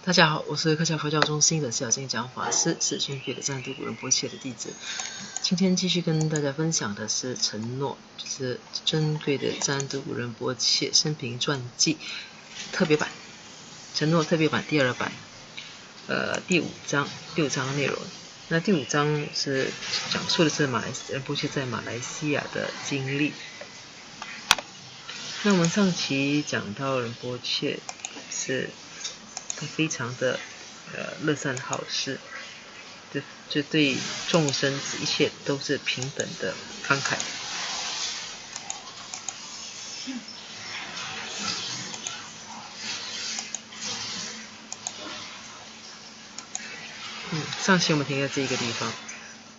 大家好，我是客家佛教中心的小金讲法师，是尊贵的赞都古仁波切的弟子。今天继续跟大家分享的是承诺，就是尊贵的赞都古仁波切生平传记特别版，承诺特别版第2版，第6章内容。那第5章是讲述的是仁波切在马来西亚的经历。那我们上期讲到仁波切是他非常的乐善好施，就对众生一切都是平等的慷慨。上期我们停在这一个地方，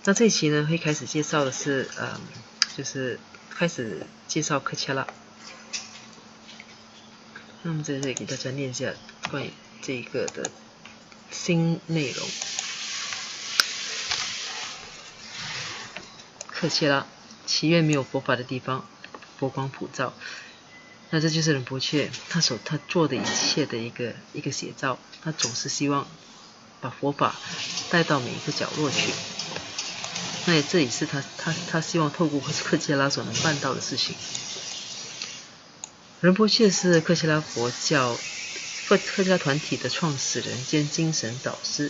那这一期呢会开始介绍的是就是开始介绍克恰拉。那么在这里给大家念一下关于这个的新内容。克切拉，祈愿没有佛法的地方，佛光普照。那这就是仁波切他做的一切的一个写照，他总是希望把佛法带到每一个角落去。那也这也是他希望透过克切拉所能办到的事情。仁波切是克切拉佛教克切拉团体的创始人兼精神导师。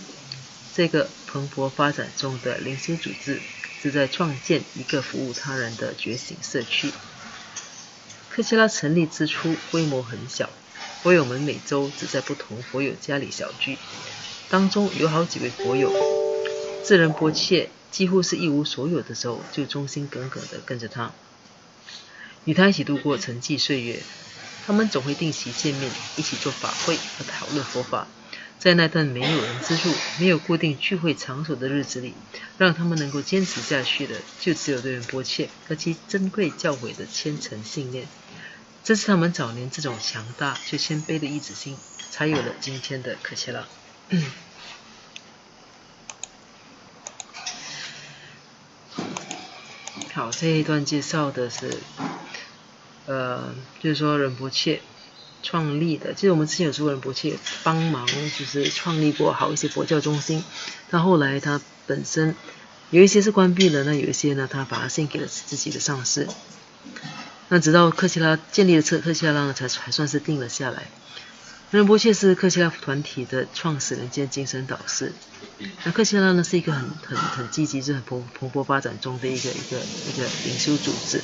这个蓬勃发展中的灵修组织是在创建一个服务他人的觉醒社区。克切拉成立之初规模很小，佛友们每周只在不同佛友家里小聚，当中有好几位佛友自仁波切几乎是一无所有的时候，就忠心耿耿地跟着他，与他一起度过沉寂岁月。他们总会定期见面，一起做法会和讨论佛法。在那段没有人资助、没有固定聚会场所的日子里，让他们能够坚持下去的，就只有对仁波切和其珍贵教诲的虔诚信念。这是他们早年这种强大却谦卑的意志心，才有了今天的克切拉。好，这一段介绍的是就是说仁波切创立的，其实我们之前有说过仁波切帮忙就是创立过好一些佛教中心，但后来他本身有一些是关闭了，那有一些呢他把它献给了自己的上师。那直到克切拉建立了克切拉呢才算是定了下来。仁波切是克切拉团体的创始人兼精神导师。那克切拉呢是一个很积极、很蓬勃发展中的一个灵修组织。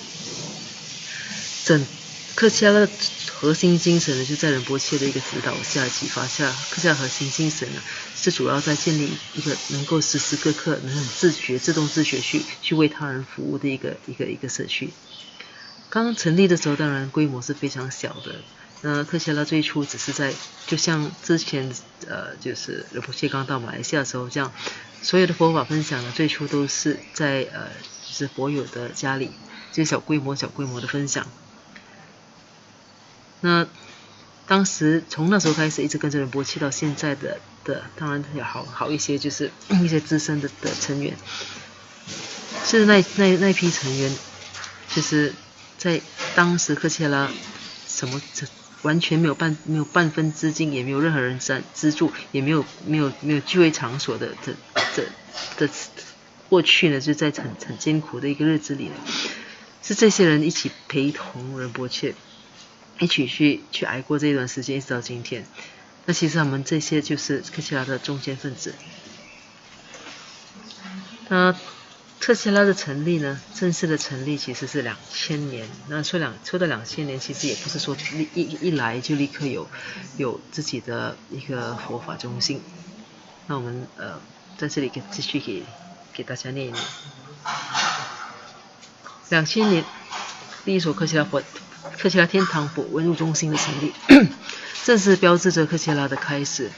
克切拉的核心精神呢，就在仁波切的一个指导下、启发下，克切拉核心精神呢，是主要在建立一个能够时时刻刻能很自动自觉去为他人服务的一个社区。刚成立的时候，当然规模是非常小的。那克切拉最初只是就像之前就是仁波切刚到马来西亚的时候，这样所有的佛法分享呢，最初都是在就是佛友的家里，就是小规模的分享。那当时从那时候开始一直跟着仁波切到现在的当然有好一些，就是一些资深的成员，是那批成员，就是在当时克切拉完全没有半分资金，也没有任何人资助，也没有聚会场所的过去呢，就在很艰苦的一个日子里，是这些人一起陪同仁波切一起去挨过这一段时间，一直到今天。那其实他们这些就是克切拉的中坚分子。那克切拉的成立呢，正式的成立其实是2000年。那说到2000年，其实也不是说一来就立刻有自己的一个佛法中心。那我们在这里继续给大家念一念。2000年，第一所克切拉天堂佛文物中心的成立，正式标志着克切拉的开始。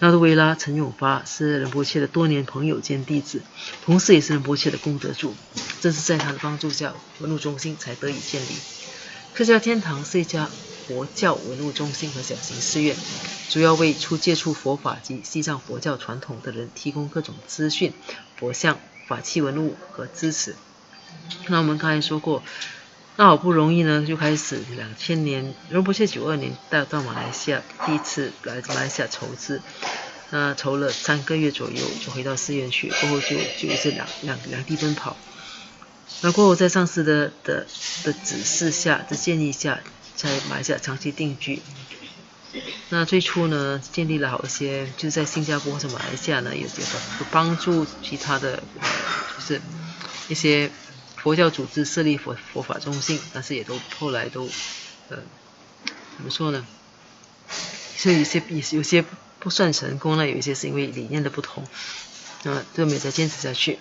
纳杜维拉陈永发是仁波切的多年朋友兼弟子，同时也是仁波切的功德主。正是在他的帮助下，文物中心才得以建立。克切拉天堂是一家佛教文物中心和小型寺院，主要为初接触佛法及西藏佛教传统的人提供各种资讯、佛像、法器文物和支持。那我们刚才说过，那好不容易呢，就开始2000年，仁波切92年到马来西亚，第一次来马来西亚筹资，那筹了3个月左右，就回到寺院去，过后就一直两地奔跑。那过后在上司的指示下、的建议下，在马来西亚长期定居。那最初呢，建立了好一些，就是在新加坡或者马来西亚呢，有帮助其他的就是一些佛教组织设立佛法中心，但是也都后来都怎么说呢？所以有些不算成功了，有一些是因为理念的不同，都没有再坚持下去。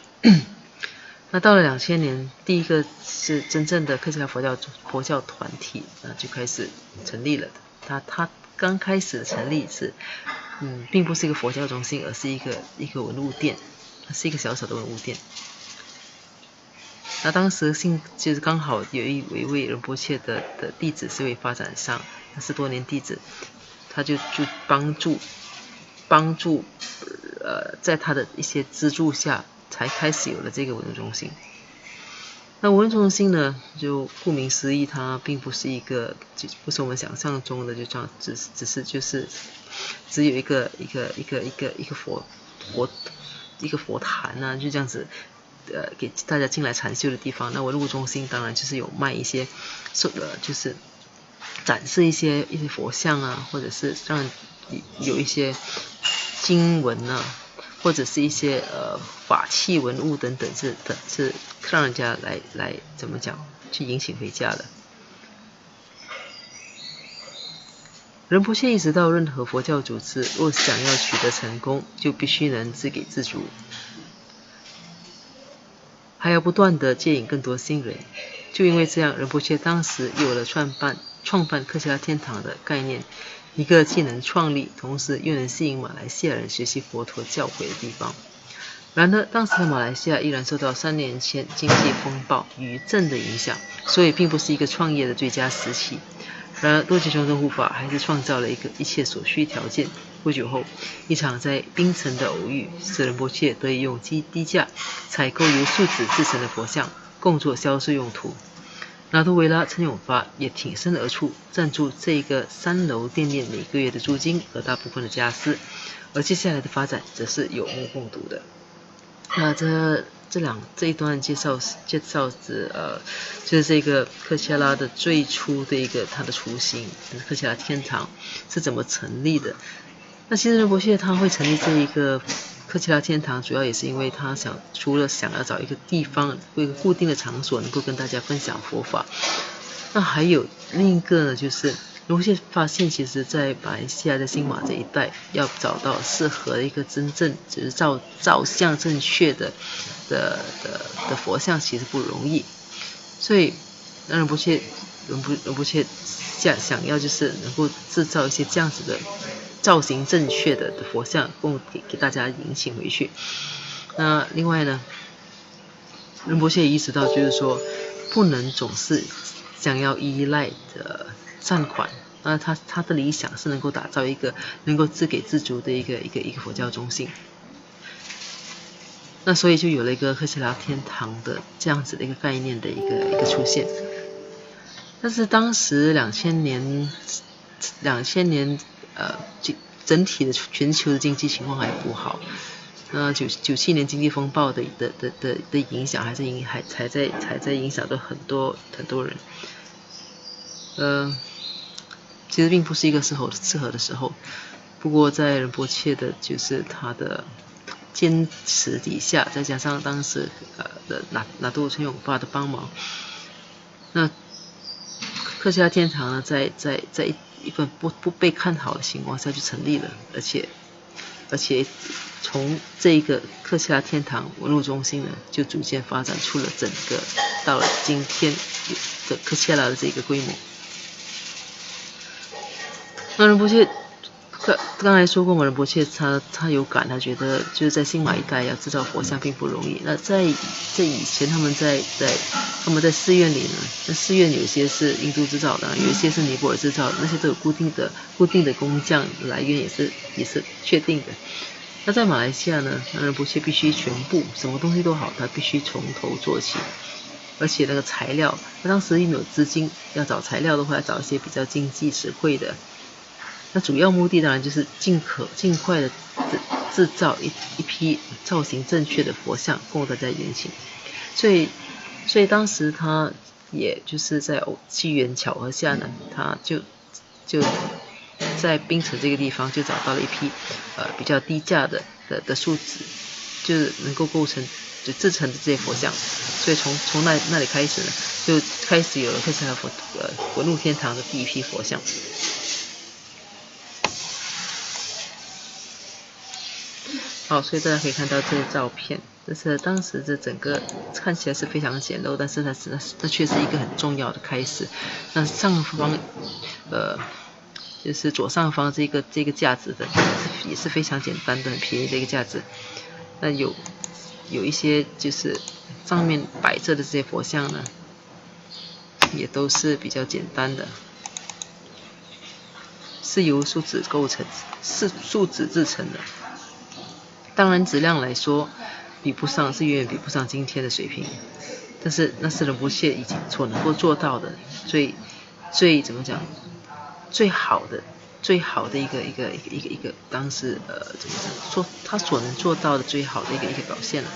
那到了2000年，第一个是真正的克奇拉佛教团体，就开始成立了。它刚开始的成立是，并不是一个佛教中心，而是一个文物店，是一个小小的文物店。那当时就是刚好有一位仁波切的弟子是位发展商，10多年弟子，他就帮助在他的一些资助下，才开始有了这个文物中心。那文物中心呢，就顾名思义，它并不是不是我们想象中的就这样，只有一个佛坛啊，就这样子，给大家进来禅修的地方。那文物中心当然就是有卖一些，就是展示一些佛像啊，或者是让有一些经文啊，或者是一些法器文物等等，是让人家来怎么讲，去迎请回家的。仁波切意识到，任何佛教组织若想要取得成功，就必须能自给自足，还要不断的接引更多新人。就因为这样，仁波切当时有了创办克奇拉天堂的概念，一个既能创立，同时又能吸引马来西亚人学习佛陀教诲的地方。然而，当时的马来西亚依然受到3年前经济风暴余震的影响，所以并不是一个创业的最佳时期。然而，多杰种种护法还是创造了一切所需条件。不久后，一场在槟城的偶遇，使仁波切得以用低价采购由树脂制成的佛像，供作销售用途。拿督维拉陈永发也挺身而出，赞助这个3楼店面每个月的租金和大部分的家私，而接下来的发展则是有目共睹的。那这一段介绍就是这个克奇拉的最初的它的雏形，克奇拉天堂是怎么成立的。那其实仁波切他会成立这一个克奇拉天堂，主要也是因为他除了想要找一个地方，一个固定的场所，能够跟大家分享佛法。那还有另一个呢，就是仁波切发现，其实在马来西亚的新马这一带，要找到适合一个真正就是照相正确的佛像，其实不容易。所以仁波切想要就是能够制造一些这样子的造型正确的佛像，供给大家迎请回去。那另外呢，仁波切也意识到，就是说不能总是想要依赖的善款。那他的理想是能够打造一个能够自给自足的一个佛教中心。那所以就有了一个克奇拉天堂的这样子的一个概念的一个出现。但是当时2000年整体的全球的经济情况还不好。97年经济风暴的影响还在影响到很多人。其实并不是一个适合的时候。不过在仁波切的就是他的坚持底下，再加上当时的拿督陈永发的帮忙，那克奇拉天堂呢，在一份不被看好的情况下就成立了，而且从这个克奇拉天堂文物中心呢，就逐渐发展出了整个到了今天的克奇拉的这个规模。那仁波切刚才说过嘛，仁波切他有感，他觉得就是在新马一带要制造佛像并不容易。那在以前他们在寺院里呢，那寺院有些是印度制造的，有一些是尼泊尔制造的，那些都有固定的工匠来源也是确定的。那在马来西亚呢，仁波切必须全部什么东西都好，他必须从头做起。而且那个材料，当时又没有资金，要找材料的话，要找一些比较经济实惠的。那主要目的当然就是尽快的制造一批造型正确的佛像供大家迎请。所以当时他也就是在机缘巧合下呢，他就在槟城这个地方就找到了一批比较低价的树脂，就是能够制成的这些佛像。所以从那里开始呢，就开始有了克什拉文物天堂的第一批佛像。好，所以大家可以看到这些照片，这是当时这整个看起来是非常简陋，但是它却是一个很重要的开始。那上方就是左上方这个架子的也是非常简单的很便宜的一个架子。那有一些就是上面摆着的这些佛像呢，也都是比较简单的，是由树脂制成的。当然质量来说远远比不上今天的水平，但是那是仁波切已经所能够做到的最怎么讲最好的一个当时怎么讲说他所能做到的最好的一个表现了。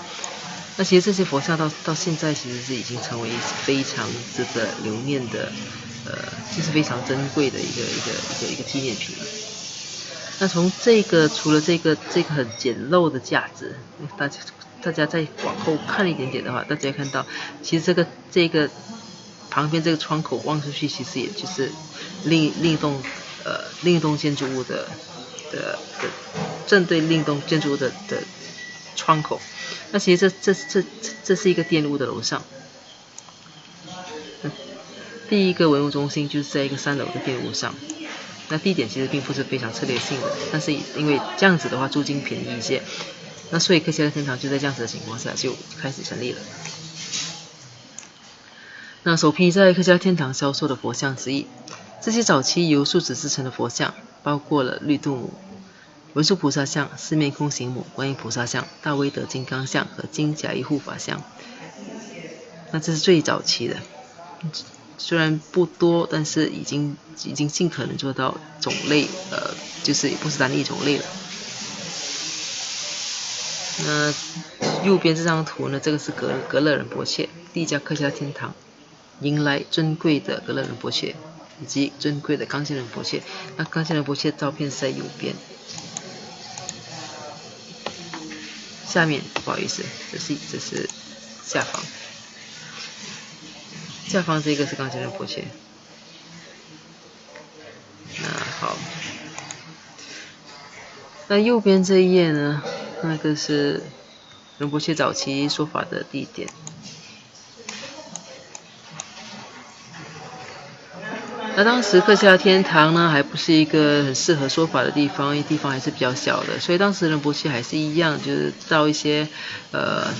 那其实这些佛像到现在其实是已经成为非常值得留念的就是非常珍贵的一个纪念品了。那从除了这个很简陋的架子，大家再往后看一点点的话，大家看到其实这个旁边这个窗口望出去，其实也就是另一栋建筑物的正对另一栋建筑物的窗口。那其实这是一个玷污的楼上。第一个文物中心就是在一个3楼的玷污上。那地点其实并不是非常策略性的，但是因为这样子的话租金便宜一些，那所以克西拉天堂就在这样子的情况下就开始成立了。那首批在克西拉天堂销售的佛像之一，这些早期由树脂制成的佛像包括了绿度母、文殊菩萨像、四面空行母、观音菩萨像、大威德金刚像和金甲衣护法像。那这是最早期的，虽然不多，但是已经尽可能做到种类就是也不是单一种类了。那右边这张图呢，这个是格勒仁波切第一家克西拉天堂迎来尊贵的格勒仁波切以及尊贵的冈基仁波切。那冈基仁波切照片是在右边，下面不好意思，这是下方。下方这个是冈基仁波切。那好，那右边这一页呢，那个是仁波切早期说法的地点。那当时克西拉天堂呢，还不是一个很适合说法的地方，因为地方还是比较小的，所以当时仁波切还是一样，就是到一些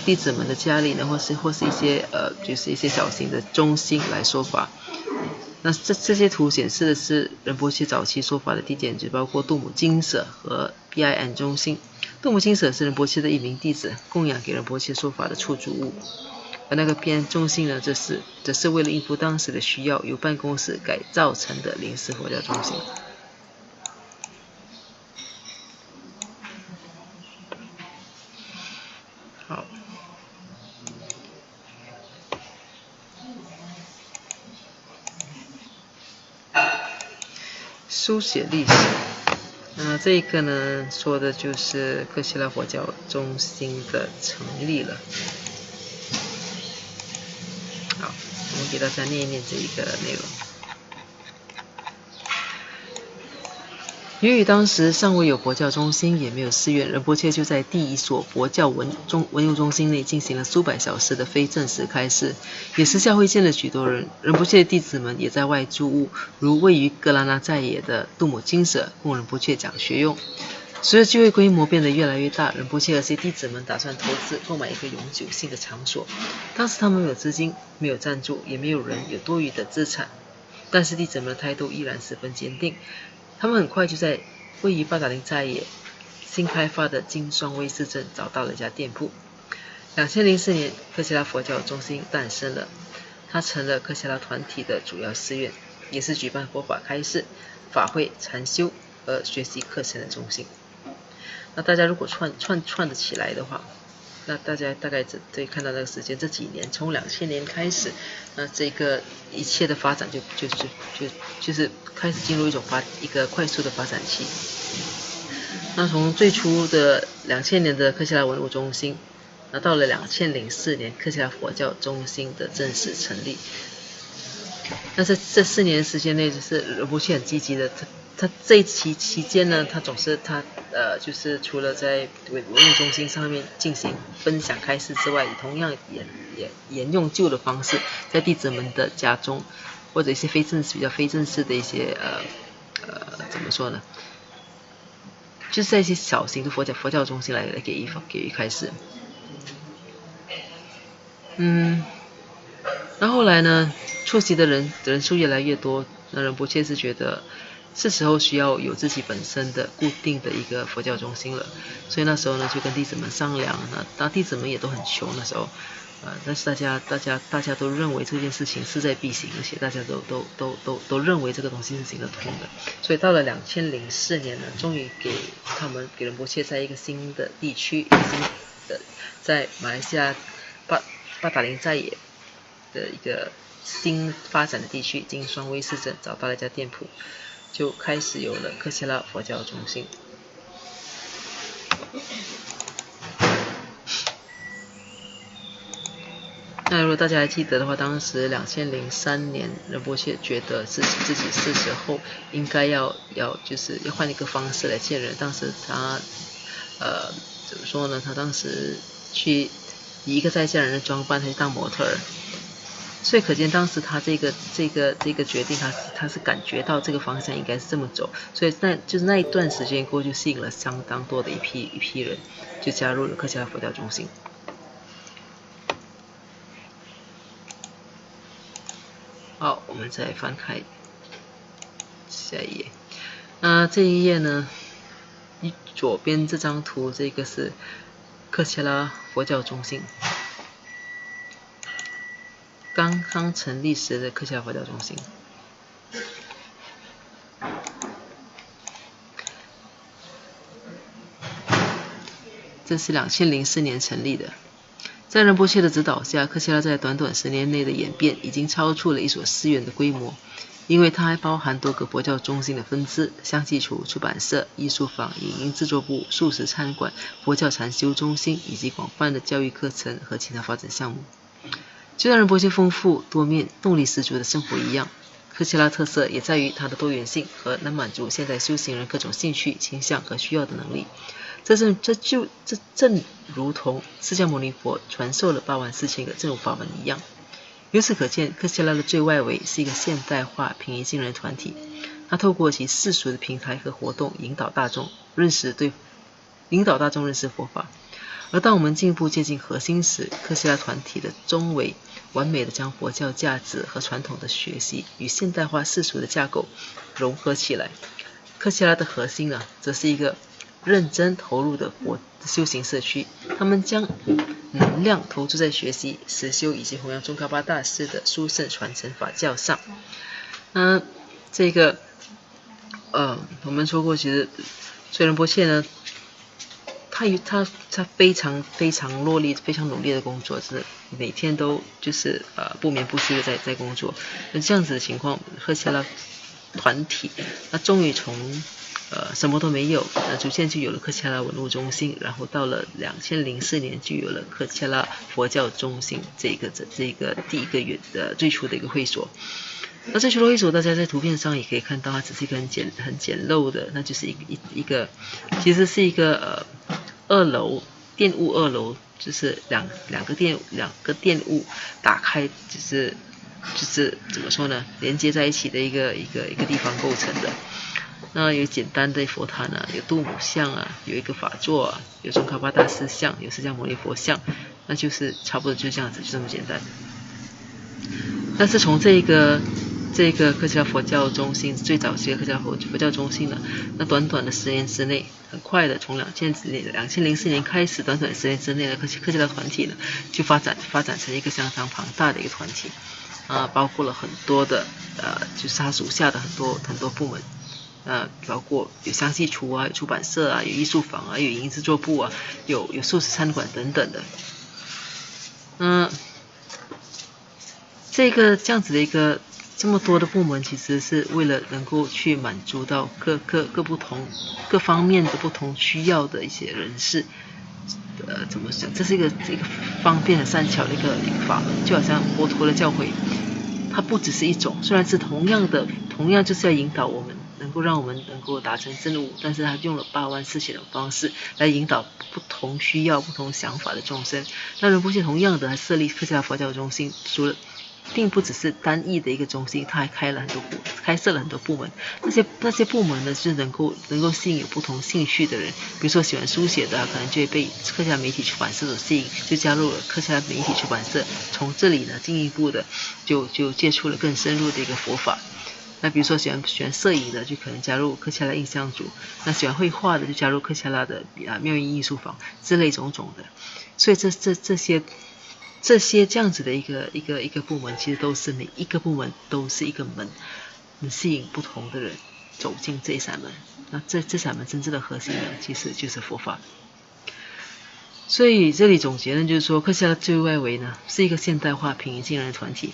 弟子们的家里呢，或是一些就是一些小型的中心来说法。那这些图显示的是仁波切早期说法的地点，就包括杜姆精舍和 BIN 中心。杜姆精舍是仁波切的一名弟子供养给仁波切说法的出租物，而那个 BIN 中心呢，则是为了应付当时的需要由办公室改造成的临时佛教中心。好，书写历史。那这个呢，说的就是克西拉佛教中心的成立了。好，我们给大家念一念这一个内容。由于当时尚未有佛教中心，也没有寺院，仁波切就在第一所佛教文物中心内进行了数百小时的非正式开示，也是教会见了许多人。仁波切的弟子们也在外租屋，如位于格拉纳在野的杜姆精舍，供仁波切讲学用。随着聚会规模变得越来越大，仁波切和其弟子们打算投资购买一个永久性的场所。当时他们没有资金，没有赞助，也没有人有多余的资产，但是弟子们的态度依然十分坚定。他们很快就在位于巴达林在野新开发的金双威市镇找到了一家店铺。2004年，克西拉佛教中心诞生了。它成了科切拉团体的主要寺院，也是举办佛法开示、法会、禅修和学习课程的中心。那大家如果串得起来的话，那大家大概可以看到那个时间，这几年从2000年开始，那这个一切的发展就是开始进入一个快速的发展期。那从最初的2000年的科切拉文物中心，那到了2004年科切拉佛教中心的正式成立。那这4年时间内，就是仁波切很积极的，他这一期间呢，他总是就是除了在文物中心上面进行分享开示之外，也同样也沿用旧的方式，在弟子们的家中或者一些比较非正式的一些怎么说呢，就是在一些小型的佛教中心来给予开示。那后来呢，出席的人数越来越多，那仁波切是觉得是时候需要有自己本身的固定的一个佛教中心了，所以那时候呢就跟弟子们商量，那弟子们也都很穷那时候，但是大家都认为这件事情势在必行，而且大家都认为这个东西是行得通的，所以到了2004年呢，终于给仁波切在一个新的地区，在马来西亚巴达林寨也的一个新发展的地区金双威市镇找到了一家店铺，就开始有了科切拉佛教中心。那如果大家还记得的话，当时2003年仁波切觉得自己是时候应该要换一个方式来见人。当时他怎么说呢，他当时去以一个在家人的装扮去当模特儿，所以可见当时他这个决定，他是感觉到这个方向应该是这么走，所以那一段时间过后，就吸引了相当多的一批人，就加入了科切拉佛教中心。好，我们再翻开下一页。这一页呢，左边这张图，这个是科切拉佛教中心刚刚成立时的科切拉佛教中心。这是2004年成立的。在仁波切的指导下，科切拉在短短10年内的演变已经超出了一所寺院的规模，因为它还包含多个佛教中心的分支，香积处、出版社、艺术坊、影音制作部、素食餐馆、佛教禅修中心以及广泛的教育课程和其他发展项目。就像仁波切丰富多面、动力十足的生活一样，科切拉特色也在于它的多元性和能满足现代修行人各种兴趣、倾向和需要的能力。这正如同释迦牟尼佛传授了84000个正悟法门一样。由此可见，科切拉的最外围是一个现代化平易近人的团体，它透过其世俗的平台和活动引导大众认识佛法。而当我们进一步接近核心时，科切拉团体的中围完美的将佛教价值和传统的学习与现代化世俗的架构融合起来。科切拉的核心则是一个认真投入的修行社区，他们将能量投注在学习、实修以及弘扬宗喀巴大师的殊胜传承法教上。这个我们说过，其实所以仁波切呢，他非常落力、非常努力的工作，是每天都就是不眠不休的在工作。那这样子的情况，科切拉团体那终于从什么都没有，逐渐就有了科切拉文物中心，然后到了2004年就有了科切拉佛教中心这个第一个最初的一个会所。那最初的会所，大家在图片上也可以看到，它只是一个很简陋的，那就是其实是一个2楼电务2楼，就是两个电务打开，就是怎么说呢，连接在一起的一个地方构成的。那有简单的佛坛有度母像有一个法座有宗喀巴大师像，有释迦牟尼佛像，那就是差不多就这样子，就这么简单。但是从这个科切拉佛教中心最早期的科切拉佛教中心呢，那短短的10年之内，很快的从2004年开始，短短10年之内的科切拉团体呢，就发展成一个相当庞大的一个团体。包括了很多的就是他属下的很多部门。包括有乡系处有出版社有艺术坊有影音制作部有素食餐馆等等的。这样子的一个这么多的部门，其实是为了能够去满足到各方面的不同需要的一些人士。怎么讲？这是一个方便和善巧的一个法门，就好像佛陀的教诲，它不只是一种，虽然是同样就是要引导我们，能够让我们能够达成正悟，但是它用了8万4千种方式来引导不同需要、不同想法的众生。那仁波切同样的还设立克夏佛教中心，除了并不只是单一的一个中心，它还开设了很多部门。那些部门呢，是能够吸引有不同兴趣的人，比如说喜欢书写的可能就会被克夏媒体出版社所吸引，就加入了克夏媒体出版社。从这里呢，进一步的就接触了更深入的一个佛法。那比如说喜欢摄影的，就可能加入克夏拉印象组；那喜欢绘画的，就加入克夏拉的妙音艺术坊之类种种的。所以这些这样子的一个部门，其实都是每一个部门都是一个门，吸引不同的人走进这一扇门。那这扇门真正的核心呢，其实就是佛法。所以这里总结呢，就是说克夏拉最外围呢是一个现代化平易近人的团体。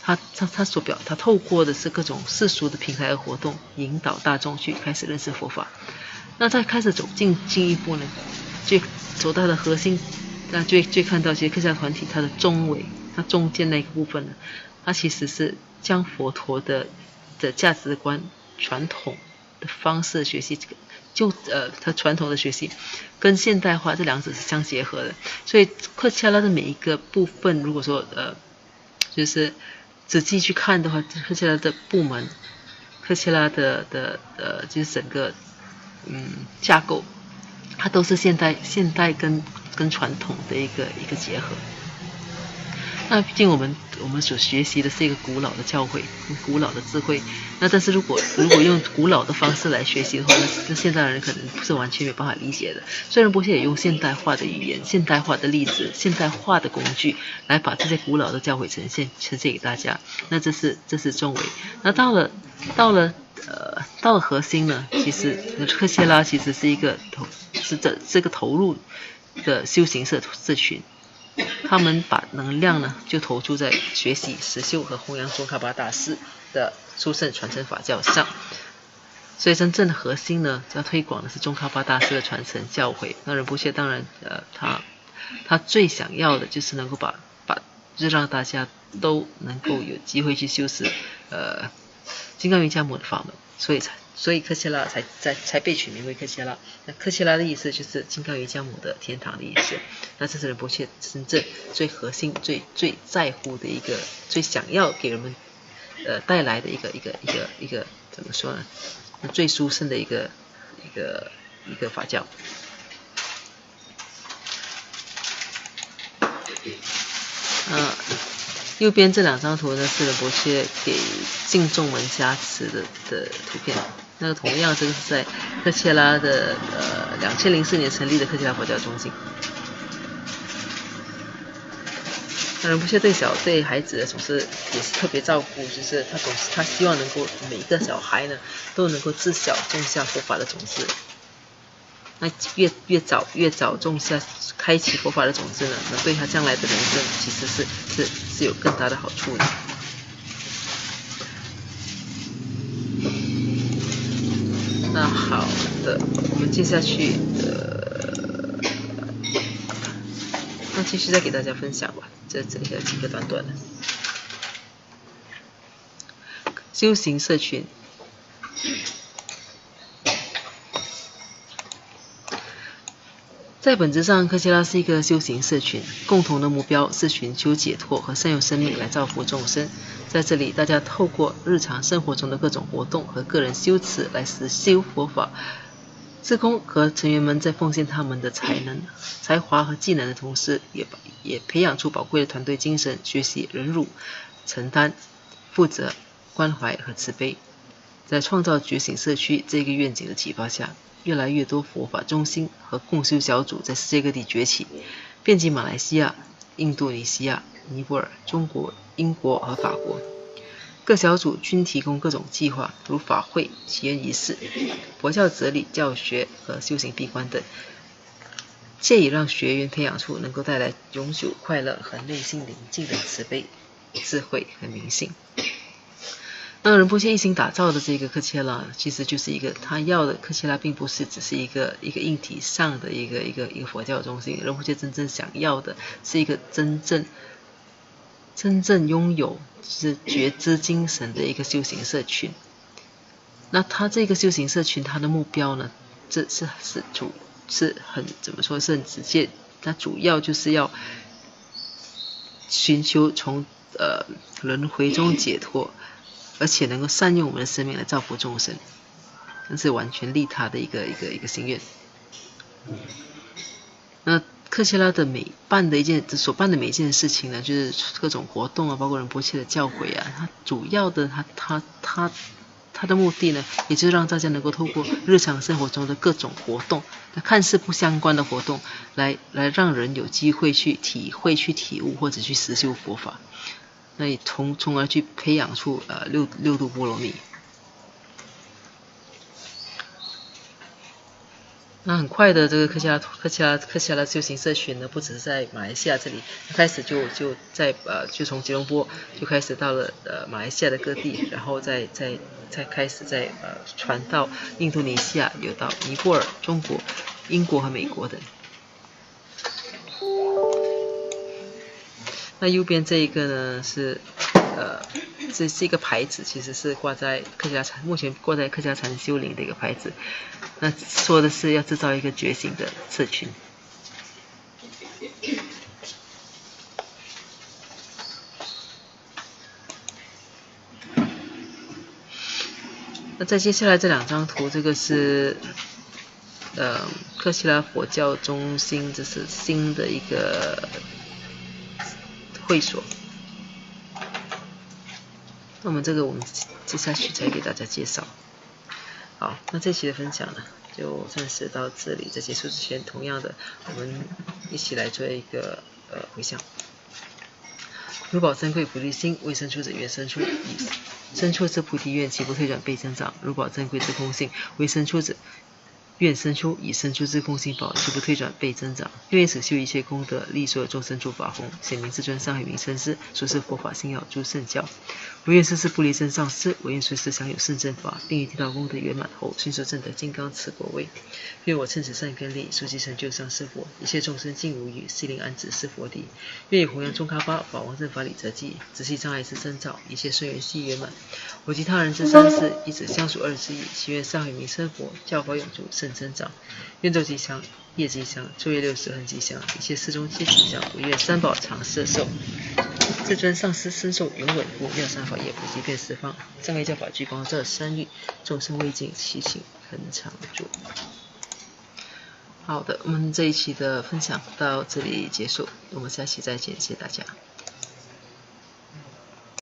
他透过的是各种世俗的平台和活动，引导大众去开始认识佛法。那在开始走进一步呢，就走到的核心，那就看到其实克夏团体它的中尾，它中间那个部分呢，它其实是将佛陀的价值观、传统的方式学习，它传统的学习跟现代化这两者是相结合的。所以克夏拉的每一个部分，如果说就是仔细去看的话，克夏拉的部门，克夏拉的就是整个架构，它都是现代跟传统的一个结合。那毕竟我们所学习的是一个古老的教诲，古老的智慧。那但是如果用古老的方式来学习的话，那现代人可能不是完全没办法理解的。虽然波切也用现代化的语言、现代化的例子、现代化的工具来把这些古老的教诲呈现给大家。那这是重维。那到了核心呢，其实克夏拉其实是一个这个投入的修行社群。他们把能量呢就投注在学习、实修和弘扬宗喀巴大师的殊胜传承法教上。所以真正的核心呢，要推广的是宗喀巴大师的传承教诲。那仁波切当然他最想要的就是能够就是让大家都能够有机会去修持金刚瑜伽母的法门。所以克夏拉才被取名为克夏拉。那克夏拉的意思就是金刚瑜伽母的天堂的意思。那这是仁波切真正最核心、最在乎的一个、最想要给人们带来的一个怎么说呢？最殊胜的一个法教。右边这2张图呢是仁波切给信众们加持的图片。那个同样，这个是在克夏拉的2004年成立的克夏拉佛教中心。那仁波切对孩子总是也是特别照顾，就是他希望能够每一个小孩呢都能够自小种下佛法的种子。那越早种下开启佛法的种子呢，那对他将来的人生其实是有更大的好处的。那好的，我们接下去那继续再给大家分享吧，这几个短的修行社群。在本质上，克夏拉是一个修行社群，共同的目标是寻求解脱和善用生命来造福众生。在这里，大家透过日常生活中的各种活动和个人修持来实修佛法。志工和成员们在奉献他们的才华和技能的同时，也培养出宝贵的团队精神，学习忍辱、承担、负责、关怀和慈悲。在创造觉醒社区这个愿景的启发下，越来越多佛法中心和共修小组在世界各地崛起，遍及马来西亚、印度尼西亚、尼泊尔、中国英国和法国。各小组均提供各种计划，如法会、祈愿仪式、佛教哲理教学和修行闭关等，借以让学员培养出能够带来永久快乐和内心宁静的慈悲、智慧和明性。那仁波切一心打造的这个科切拉，其实就是一个他要的科切拉，并不是只是一个硬体上的一个佛教中心。仁波切真正想要的是一个真正拥有就是觉知精神的一个修行社群。那他这个修行社群，他的目标呢，这是很怎么说，是很直接。他主要就是要寻求从轮回中解脱，而且能够善用我们的生命来造福众生，这是完全利他的一个心愿。那科切拉的所办的每一件事情呢，就是各种活动啊，包括仁波切的教诲啊，它主要的它的目的呢，也就是让大家能够透过日常生活中的各种活动，那看似不相关的活动，来让人有机会去体会、去体悟或者去实修佛法，那也从而去培养出六度波罗蜜。那很快的，这个科切拉修行社群呢，不只是在马来西亚这里，开始就从吉隆坡就开始到了马来西亚的各地，然后再开始传到印度尼西亚，流到尼泊尔、中国、英国和美国等。那右边这一个呢是这是一个牌子，其实是目前挂在客家禅修林的一个牌子。那说的是要制造一个觉醒的社群。那再接下来这两张图，这个是科西拉佛教中心，这是新的一个会所。那么我们接下去再给大家介绍。好，那这期的分享呢，就暂时到这里。在结束之前，同样的，我们一起来做一个回向。如宝珍贵菩提心，为生出者愿生出，以生出之菩提愿，其不退转倍增长。如宝珍贵之空性，为生出者愿生出，以生出之空性宝，其不退转倍增长。愿舍修一切功德，利所有众生诸法弘，显明至尊上海名称师，说是佛法信要诸圣教。我愿世世不离真上师，我愿随时享有圣正法，并于地道功德圆满后，迅速证得金刚持果位。愿我趁此善根力，速即成就上师佛，一切众生尽无余，悉令安置是佛地。愿以弘扬中喀巴法王正法理则记，直系障碍之征兆，一切顺缘悉圆满。我及他人之三世，一指相属二之一，祈愿上海名称佛，教法永驻圣增长。愿咒吉祥，业吉祥，昼夜60恒吉祥，一切世中皆吉祥。我愿三宝常摄受。至尊上师身受永稳固，妙善法业普及遍十方，障碍教法聚光照三域，众生未尽，其情恒常住。好的，我们这一期的分享到这里结束，我们下期再见，谢谢大家。